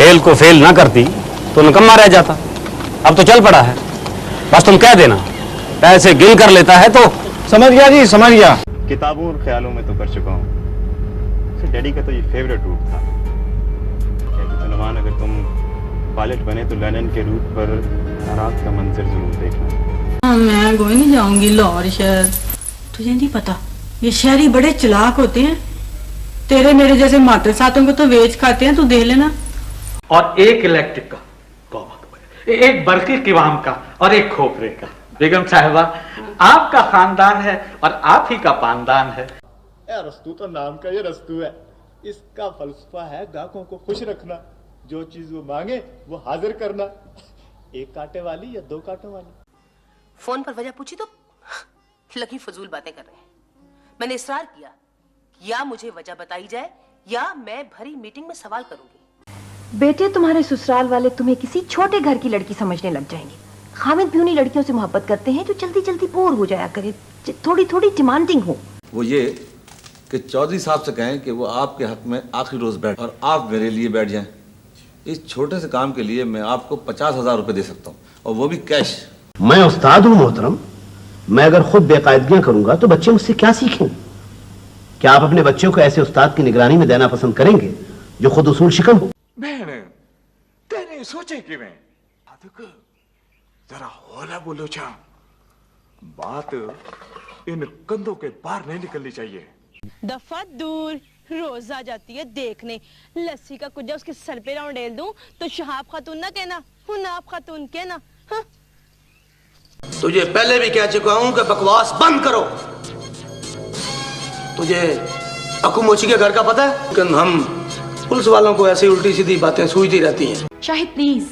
Fail को fail ना करती तो निकम्मा रह जाता। अब तो चल पड़ा है, बस तुम कह देना, पैसे गिन कर लेता है तो। समझ गया जी, समझ गया। किताबों और ख्यालों में तो कर चुका हूँ। डैडी का तो ये फेवरेट रूट था। कहते थे नमान अगर तुम पायलट बने तो लंदन के रूट पर रात का मंजर जरूर देखना। मैं कोई नहीं जाऊंगी लाहौर शहर। तुझे नहीं पता ये शहरी बड़े चालाक होते हैं, तेरे मेरे जैसे मात्र सातों को तो वेच खाते हैं, तू देख लेना। और एक इलेक्ट्रिक का, एक बरकी किवाम का और एक खोपरे का। बेगम साहिबा, आपका खानदान है और आप ही का पानदान है। रस्तू तो नाम का ये रस्तू है, इसका फलसफा है ग्राहकों को खुश रखना, जो चीज वो मांगे वो हाजिर करना। एक कांटे वाली या दो कांटों वाली। फोन पर वजह पूछी तो लगी फजूल बातें कर रहे हैं। मैंने इसरार किया या मुझे वजह बताई जाए या मैं भरी मीटिंग में सवाल करूंगी। बेटे, तुम्हारे ससुराल वाले तुम्हें किसी छोटे घर की लड़की समझने लग जाएंगे। हामिद भी उन्हीं लड़कियों से मोहब्बत करते हैं जो जल्दी जल्दी बोर हो जाया करे, थोड़ी थोड़ी डिमांडिंग हो। वो ये कि चौधरी साहब से कहें कि वो आपके हक में आखिरी रोज बैठ और आप मेरे लिए बैठ जाएं। इस छोटे से काम के लिए मैं आपको 50,000 रुपए दे सकता हूँ, और वो भी कैश। मैं उस्ताद हूँ मोहतरम, मैं अगर खुद बेकायदगियां करूंगा तो बच्चे मुझसे क्या सीखें? क्या आप अपने बच्चों को ऐसे उस्ताद की निगरानी में देना पसंद करेंगे जो खुद उसूल शिकन हो? तेने सोचे कि मैं जरा होला बोलो चा, बात इन कंधों के बाहर नहीं निकलनी चाहिए। दफा दूर, रोज आ जाती है देखने, लस्सी का कुछ उसके सर पे राउंडेल दूं तो शहाब खातून ना कहना, हुनाब खातून कहना। हाँ? तुझे पहले भी कह चुका हूं कि बकवास बंद करो। तुझे अकू मोची के घर का पता है? लेकिन हम पुलिस वालों को ऐसी उल्टी सीधी बातें सूझती रहती हैं। शाहिद प्लीज,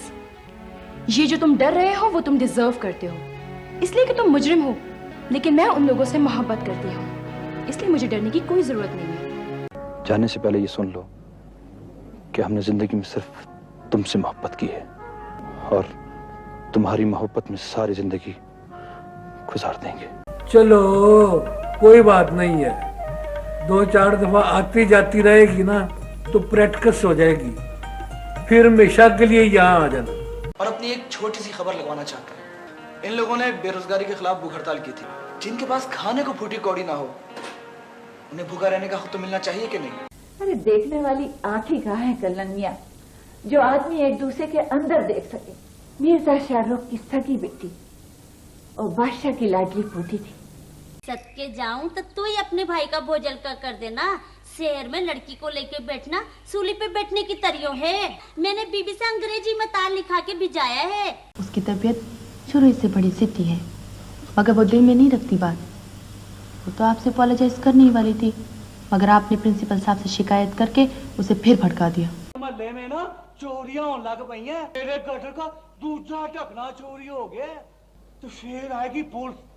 ये जो तुम डर रहे हो वो तुम डिजर्व करते हो, इसलिए कि तुम मुजरिम हो। लेकिन मैं उन लोगों से मोहब्बत करती हूँ, इसलिए मुझे डरने की कोई जरूरत नहीं है। जाने से पहले ये सुन लो कि हमने जिंदगी में सिर्फ तुमसे मोहब्बत की है, और तुम्हारी मोहब्बत में सारी जिंदगी गुजार देंगे। चलो कोई बात नहीं है, 2-4 दफा आती जाती रहेगी ना तो प्रैक्टिस हो जाएगी, फिर हमेशा के लिए यहाँ आ जाना। और अपनी एक छोटी सी खबर लगवाना चाहता हूँ। इन लोगों ने बेरोजगारी के खिलाफ भूख हड़ताल की थी। जिनके पास खाने को फूटी कौड़ी ना हो, उन्हें भूखा रहने का हक तो मिलना चाहिए कि नहीं? अरे देखने वाली आंख ही कहाँ है कल्लन मियां, जो आदमी एक दूसरे के अंदर देख सके। मिर्जा शाहरुख की सगी बेटी और बादशाह की लाडली पोती थी। सदके जाऊं तो तू ही अपने भाई का भोजल का कर देना। शहर में लड़की को लेके बैठना सूली पे बैठने की तरियो है। मैंने बीबी से अंग्रेजी में तार लिखा के भिजाया है। उसकी तबीयत शुरू से बड़ी जिद्दी है, मगर वो दिल में नहीं रखती बात। वो तो आपसे अपोलोजाइज करने ही वाली थी, मगर आपने प्रिंसिपल साहब से शिकायत करके उसे फिर भड़का दिया। मोहल्ले में ना चोरियां होने लग पई हैं। तेरे गटर का दूसरा ढकना चोरी हो गया तो फिर आएगी पुलिस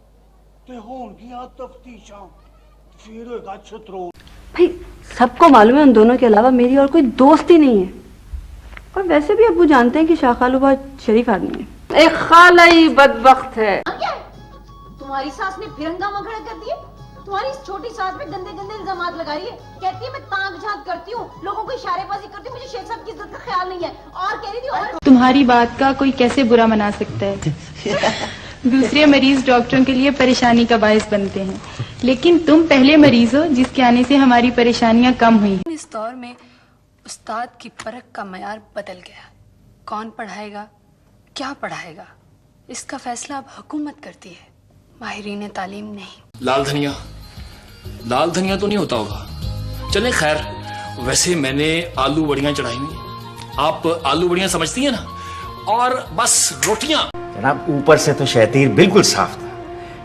ते होंगी तफ्तीशां, फिर होगा छतरो। भाई सबको मालूम है उन दोनों के अलावा मेरी और कोई दोस्त ही नहीं है, और वैसे भी अब्बू जानते हैं कि शाह खालू बहुत शरीफ आदमी है। एक खाला ही बदबख्त है। तुम्हारी सास ने फिर हंगामा खड़ा कर दिया। तुम्हारी इस छोटी सास पे गंदे गंदे इल्जामात लगा रही है। कहती है मैं ताक झांक करती हूँ, लोगों को इशारेबाजी करती हूँ, मुझे शेख साहब की इज्जत का ख्याल नहीं है। और कह रही थी और तुम्हारी बात का कोई कैसे बुरा मना सकता है? दूसरे मरीज डॉक्टरों के लिए परेशानी का बायस बनते हैं, लेकिन तुम पहले मरीज हो जिसके आने से हमारी परेशानियां कम हुई। इस दौर में उस्ताद की परख का मयार बदल गया। कौन पढ़ाएगा, क्या पढ़ाएगा, इसका फैसला अब हुकूमत करती है, माहिरीन तालीम नहीं। लाल धनिया तो नहीं होता होगा। चले खैर, वैसे मैंने आलू बड़ियां चढ़ाई हुई। आप आलू बड़ियां समझती हैं ना, और बस रोटियां। जनाब ऊपर से तो शहतीर बिल्कुल साफ था,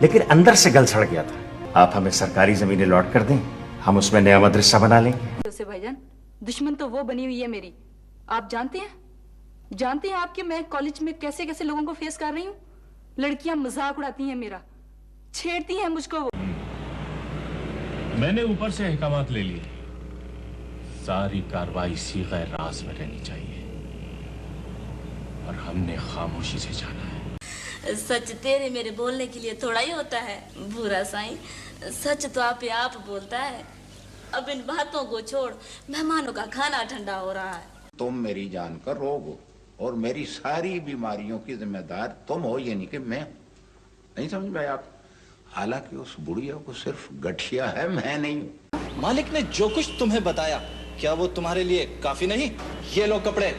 लेकिन अंदर से गल सड़ गया था। आप हमें सरकारी जमीनें लौट कर दें, हम उसमें नया मदरसा बना लेंगे। भाईजान, दुश्मन तो वो बनी हुई है मेरी। आप जानते हैं आप कि मैं कॉलेज में कैसे कैसे लोगों को फेस कर रही हूँ। लड़कियां मजाक उड़ाती हैं मेरा, छेड़ती हैं मुझको। वो मैंने ऊपर से अहकामात ले लिए, सारी कार्रवाई सीग़े राज में रहनी चाहिए, और हमने खामोशी से जाना है। सच तेरे मेरे बोलने के लिए थोड़ा ही होता है बुरा साईं, सच तो आप बोलता है। अब इन बातों को छोड़, मेहमानों का खाना ठंडा हो रहा है। तुम मेरी जान का रोग हो और मेरी सारी बीमारियों की जिम्मेदार तुम हो, ये नहीं कि मैं हूं। नहीं समझ में आप? हालांकि उस बुढ़िया को सिर्फ गठिया है, मैं नहीं हूं। मालिक ने जो कुछ तुम्हें बताया, क्या वो तुम्हारे लिए काफी नहीं? ये लो कपड़े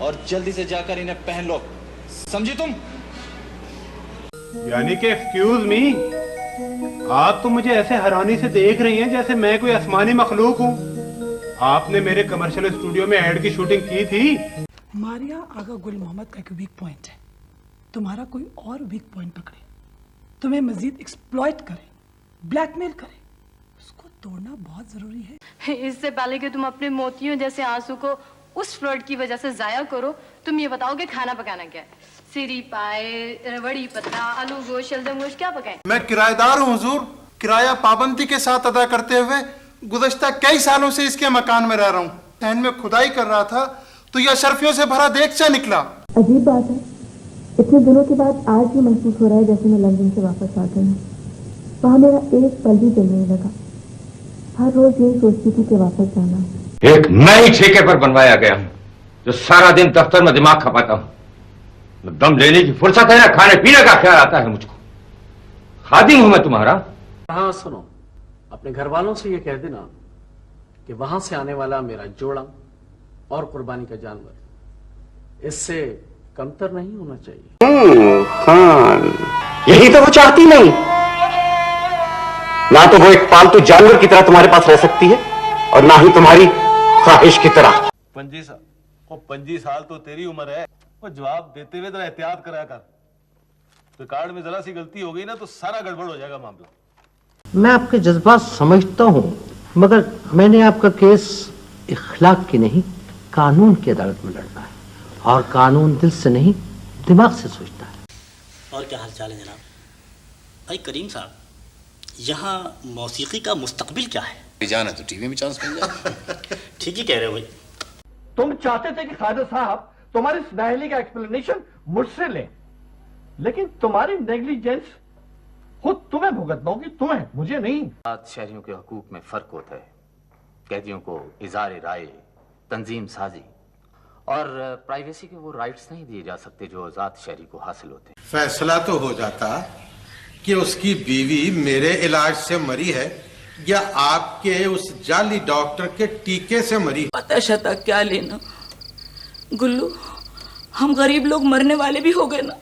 और जल्दी से जाकर इन्हें पहन लो, समझी तुम? यानी कि एक्सक्यूज मी, आप तो मुझे ऐसे हैरानी से देख रही हैं जैसे मैं कोई आसमानी मखलूक हूँ। आपने मेरे कमर्शियल स्टूडियो में एड की शूटिंग की थी। मारिया आगा गुल मोहम्मद का एक वीक पॉइंट है, तुम्हारा कोई और वीक पॉइंट पकड़े, तुम्हें मजीद एक्सप्लॉइट करे, ब्लैकमेल करे, उसको तोड़ना बहुत जरूरी है। इससे पहले कि तुम अपने मोतियों जैसे आंसू को उस फ्लर्ट की वजह से जाया करो, तुम ये बताओ कि खाना पकाना क्या है? सिरी पाए, रबड़ी पत्ता, आलू गोश्त, शलजम गोश्त, क्या पकाएं? मैं किराएदार हूँ हुजूर, किराया पाबंदी के साथ अदा करते हुए गुज़श्ता कई सालों से इसके मकान में रह रहा हूँ। सहन में खुदाई कर रहा था तो यह अशरफियों से भरा देगचा निकला। अजीब बात है, इतने दिनों के बाद आज भी महसूस हो रहा है जैसे मैं लंदन से वापस आ गई हूँ। वहाँ मेरा एक पल भी दिल नहीं लगा। हर रोज यही सोचती थी कि वापस जाना। एक मैं ही ठेके पर बनवाया गया हूँ जो सारा दिन दफ्तर में दिमाग खपाता हूँ। न दम लेने की फुर्सत है ना खाने पीने का ख्याल आता है मुझको। खादिम हूं मैं तुम्हारा। हाँ सुनो, अपने घर वालों से ये कह देना कि वहां से आने वाला मेरा जोड़ा और कुर्बानी का जानवर इससे कमतर नहीं होना चाहिए। खान, यही तो वो चाहती नहीं। ना तो वो एक पालतू जानवर की तरह तुम्हारे पास रह सकती है और ना ही तुम्हारी ख्वाहिश की तरह। 25 साल तो तेरी उम्र है, वो जवाब देते हुए जरा एहतियात करा कर। रिकॉर्ड में जरा सी गलती हो गई ना तो सारा गड़बड़ हो जाएगा मामला। मैं आपके जज्बात समझता हूँ, मगर मैंने आपका केस इखलाक की नहीं कानून की अदालत में लड़ना है, और कानून दिल से नहीं दिमाग से सोचता है। और क्या हाल चाल है जनाब? भाई करीम साहब, यहाँ मौसीकी का मुस्तकबिल क्या है? जाना तो टीवी में चांस मिल जाए। ठीक ही कह रहे हो भाई। तुम चाहते थे कि खादर साहब तुम्हारी सुनहली का एक्सप्लेनेशन मुझसे लें, लेकिन तुम्हारी नेग्लिजेंस खुद तुम्हें भुगतना होगी, तुम्हें, मुझे नहीं। शहरियों के हकूक में फर्क होता है। कैदियों को इज़ार राय, तंजीम साजी और प्राइवेसी के वो राइट्स नहीं दिए जा सकते जो आजाद शहरी को हासिल होते हैं। फैसला तो हो जाता कि उसकी बीवी मेरे इलाज से मरी है या आपके उस जाली डॉक्टर के टीके से मरी। पता शता क्या लेना गुल्लू, हम गरीब लोग मरने वाले भी हो गए ना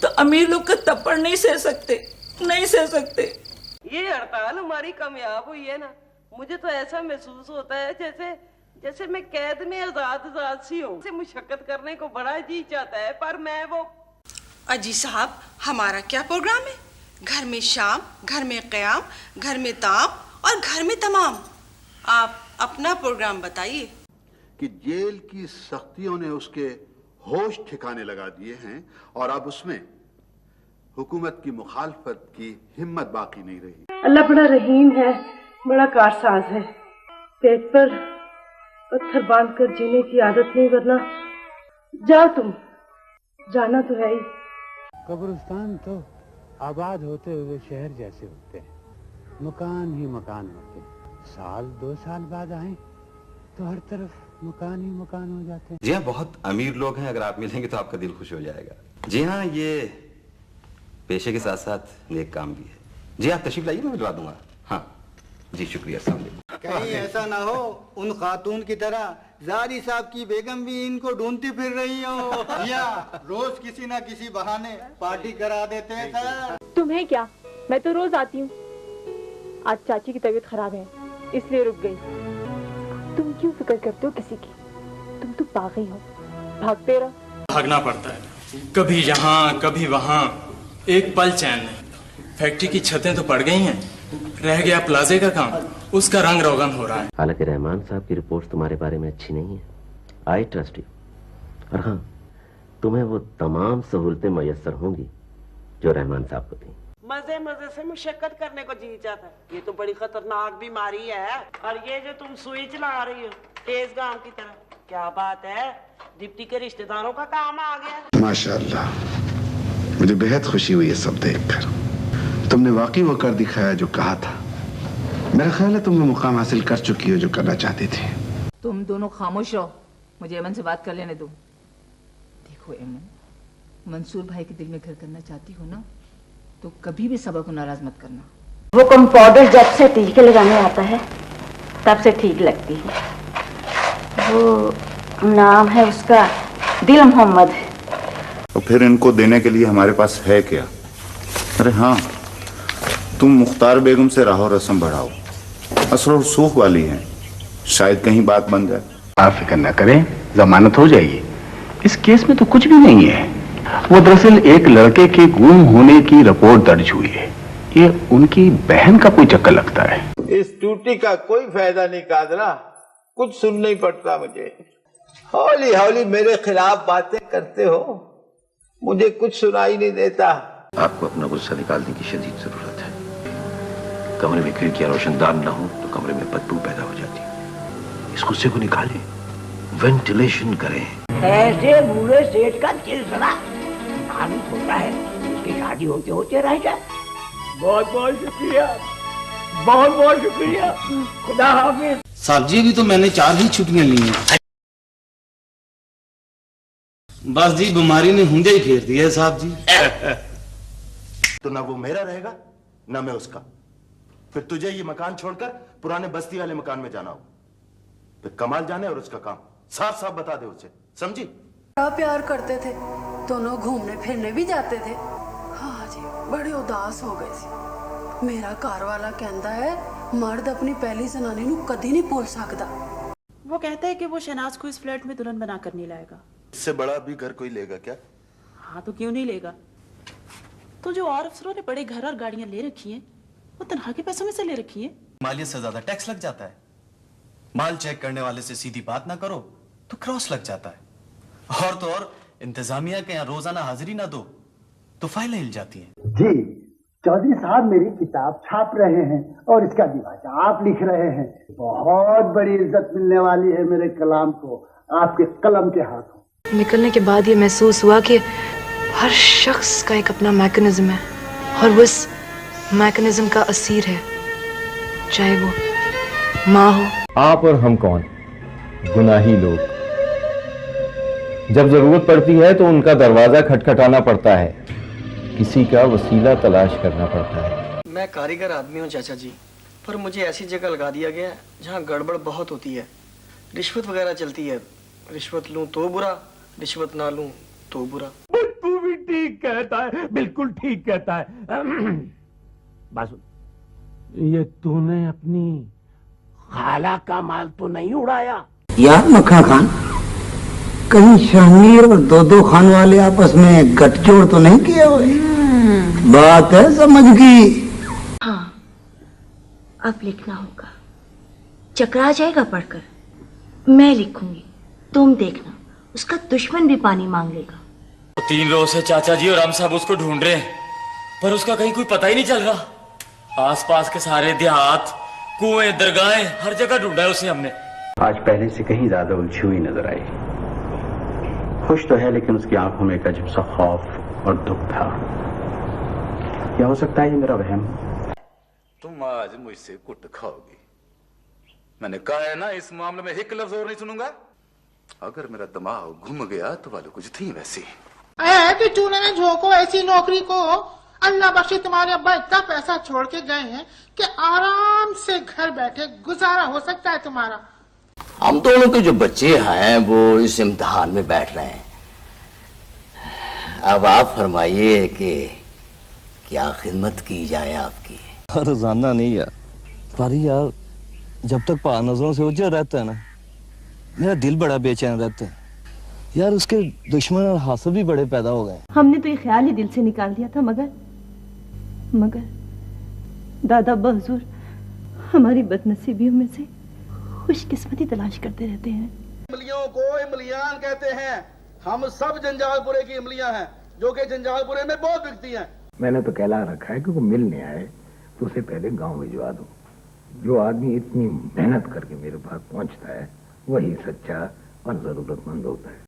तो अमीर लोग का थप्पड़ नहीं सह सकते, नहीं सह सकते। ये हड़ताल हमारी कामयाब हुई है ना, मुझे तो ऐसा महसूस होता है जैसे मैं कैद में आजाद सी हूँ। मुशक्कत करने को बड़ा जी चाहता है पर मैं वो। अजी साहब, हमारा क्या प्रोग्राम है? घर में शाम, घर में क़याम, घर में ताम और घर में तमाम। आप अपना प्रोग्राम बताइए। कि जेल की सख्तियों ने उसके होश ठिकाने लगा दिए हैं और अब उसमें हुकूमत की मुखालफत की हिम्मत बाकी नहीं रही। अल्लाह बड़ा रहीम है, बड़ा कारसाज है। पेट पर पत्थर बांधकर जीने की आदत नहीं, वरना जाओ तुम, जाना तो है ही। कब्रिस्तान तो आबाद होते हुए शहर जैसे होते हैं, मकान ही मकान होते हैं। साल 2 साल बाद आए तो हर तरफ मकान ही मकान हो जाते हैं। जी हाँ, बहुत अमीर लोग हैं, अगर आप मिलेंगे तो आपका दिल खुश हो जाएगा। जी हाँ, ये पेशे के साथ साथ नेक काम भी है। जी आप तशरीफ लाइए, मैं मिलवा दूंगा। हाँ जी, शुक्रिया। अस्सलाम वालेकुम। कहीं ऐसा ना हो उन खातून की तरह ज़ारी साहब की बेगम भी इनको ढूंढती फिर रही हो। या रोज किसी ना किसी बहाने पार्टी करा देते हैं सर। तुम्हें क्या, मैं तो रोज आती हूँ। आज चाची की तबीयत खराब है इसलिए रुक गई। तुम क्यों फिक्र करते हो किसी की? तुम तो पागल हो, भागते रहो। भागना पड़ता है, कभी यहाँ कभी वहाँ, एक पल चैन नहीं। फैक्ट्री की छतें तो पड़ गई हैं, रह गया प्लाजे का काम, उसका रंग रोगन हो रहा है। हालांकि रहमान साहब की रिपोर्ट तुम्हारे बारे में अच्छी नहीं है, आई ट्रस्ट यू। और हाँ, तुम्हें वो तमाम सहूलतें मैसर होंगी जो रहमान साहब को थी। मजे मजे से मुशक्कत करने को जी चाहता है। ये तो बड़ी खतरनाक बीमारी है। और ये जो तुम सुई चला रही हो तेज गांव की तरह, क्या बात है? डिप्टी के रिश्तेदारों का काम आ गया। माशाअल्लाह, मुझे बेहद खुशी हुई है सब देखकर। तुमने वाकई वो कर दिखाया जो कहा था। मेरा ख्याल है तुम वो मुकाम हासिल कर चुकी हो जो करना चाहती थी। तुम दोनों खामोश रहो, मुझे अमन से बात कर लेने दो। देखो अमन, मंसूर भाई के दिल में घर करना चाहती हो ना, तो कभी भी सबा को नाराज मत करना। वो कंपाउंडर जब से टीके लगाने आता है तब से ठीक लगती है। वो नाम है उसका दिल मोहम्मद। तो फिर इनको देने के लिए हमारे पास है क्या? अरे हाँ, तुम मुख्तार बेगम से राहो रस्म बढ़ाओ, असर और सूख वाली है, शायद कहीं बात बन जाए। आप फिक्र न करें, जमानत हो जाएगी। इस केस में तो कुछ भी नहीं है। वो दरअसल एक लड़के के गुम होने की रिपोर्ट दर्ज हुई है। ये उनकी बहन का कोई चक्कर लगता है। इस टूटी का कोई फायदा नहीं कादरा, कुछ सुन नहीं पड़ता मुझे। हौली हौली मेरे खिलाफ बातें करते हो, मुझे कुछ सुनाई नहीं देता। आपको अपना गुस्सा निकालने की शदीद जरूरत है। कमरे में खिड़कियां रोशनदार न हो तो कमरे में बदबू पैदा हो जाती है। इस गुस्से को निकालें, वेंटिलेशन करें। ऐसे बूढ़े सेठ का दिल सड़ा नाजुक होता है, उसकी शादी होते होते रह जाए। बहुत बहुत शुक्रिया, बहुत बहुत शुक्रिया, खुदा हाफिज। साहब जी, अभी तो मैंने 4 ही छुट्टियां ली हैं। बस जी, बीमारी ने हुंदे ही फेर दिया है साहब जी। तो ना वो मेरा रहेगा ना मैं उसका। फिर तुझे ये मकान छोड़कर पुराने बस्ती वाले मकान में जाना हो। फिर कमाल जाने और उसका काम साफ साफ बता दे उसे, समझी? बड़ा प्यार करते थे, दोनों घूमने फिरने भी जाते थे। हाँ जी, बड़े उदास हो गए सी। मेरा घर वाला कहता है मर्द अपनी पहली जनानी नू कदी नहीं भूल सकता। वो कहता है कि वो शहनाज को इस फ्लैट में दुल्हन बना कर नहीं लाएगा। इससे बड़ा भी घर कोई लेगा क्या? हाँ, तो क्यों नहीं लेगा? तो जो और अफसरों ने बड़े घर और गाड़ियां ले रखी हैं, वो तनख्वाह के पैसों में से ले रखी हैं। मालियत से ज्यादा टैक्स लग जाता है। माल चेक करने वाले से सीधी बात ना करो तो क्रॉस लग जाता है। और तो और इंतजामिया के यहाँ रोजाना हाजिरी ना दो तो फाइलें हिल जाती हैं। जी, चौधरी साहब मेरी किताब छाप रहे हैं और इसका दिवाजा आप लिख रहे हैं। बहुत बड़ी इज्जत मिलने वाली है मेरे कलाम को आपके कलम के हाथों। निकलने के बाद ये महसूस हुआ कि हर शख्स का एक अपना मैकेनिज्म है और वो इस मैकेनिज्म का असीर है, चाहे वो माँ हो। आप और हम कौन? गुनाही लोग। जब जरूरत पड़ती है तो उनका दरवाजा खटखटाना पड़ता है, किसी का वसीला तलाश करना पड़ता है। मैं कारीगर आदमी हूँ चाचा जी, पर मुझे ऐसी जगह लगा दिया गया है जहाँ गड़बड़ बहुत होती है, रिश्वत वगैरह चलती है। रिश्वत लूं तो बुरा, रिश्वत ना लूं तो बुरा। तू भी ठीक कहता है, बिल्कुल ठीक कहता है। बस ये तूने अपनी खाला का माल तो नहीं उड़ाया? यार मक्खा खान, कहीं शहमीर और दो खान वाले आपस में गठजोड़ तो नहीं किए हुए? बात है समझ की। हाँ, अब लिखना होगा। चकरा जाएगा पढ़कर। मैं लिखूंगी, तुम देखना, उसका दुश्मन भी पानी मांग लेगा। 3 रोज से चाचा जी और हम सब उसको ढूंढ रहे हैं, पर उसका कहीं कोई पता ही नहीं चल रहा। आसपास के सारे देहात, कुएं, दरगाहें, हर जगह ढूंढा है उसे हमने। आज पहले से कहीं ज्यादा उलझी हुई नजर आई। खुश तो है लेकिन उसकी आंखों में एक अजीब सा खौफ और दुख था। क्या हो सकता है ये मेरा वहम? तुम आज मुझसे कुट खाओगी। मैंने कहा है ना, इस मामले में एक लफ्ज और नहीं सुनूंगा। अगर मेरा दिमाग घूम गया तो वाले कुछ थी वैसी। कि चूल्हे में झोंको ऐसी नौकरी को। अल्लाह बख्शे तुम्हारे अब्बा इतना पैसा छोड़ के गए हैं कि आराम से घर बैठे गुजारा हो सकता है तुम्हारा। हम दोनों के जो बच्चे हैं वो इस इम्तिहान में बैठ रहे हैं। अब आप फरमाइए कि क्या खिदमत की जाए आपकी। रोजाना नहीं यार, पर यार जब तक पा नजरों से उजड़ रहता है ना, मेरा दिल बड़ा बेचैन रहता है यार। उसके दुश्मन और हासिल भी बड़े पैदा हो गए। हमने तो ये ख्याल ही दिल से निकाल दिया था, मगर दादा बहजूर हमारी बदनसीबियों में से खुशकिस्मती तलाश करते रहते हैं। इमलियों को इमलियान कहते हैं। हम सब जंजालपुरे की इमलियां हैं, जो कि जंजालपुरे में बहुत बिकती हैं। मैंने तो कहला रखा है कि वो मिलने आए तो उसे पहले गांव भिजवा दो। जो आदमी इतनी मेहनत करके मेरे पास पहुंचता है वही सच्चा और जरूरतमंद होता है।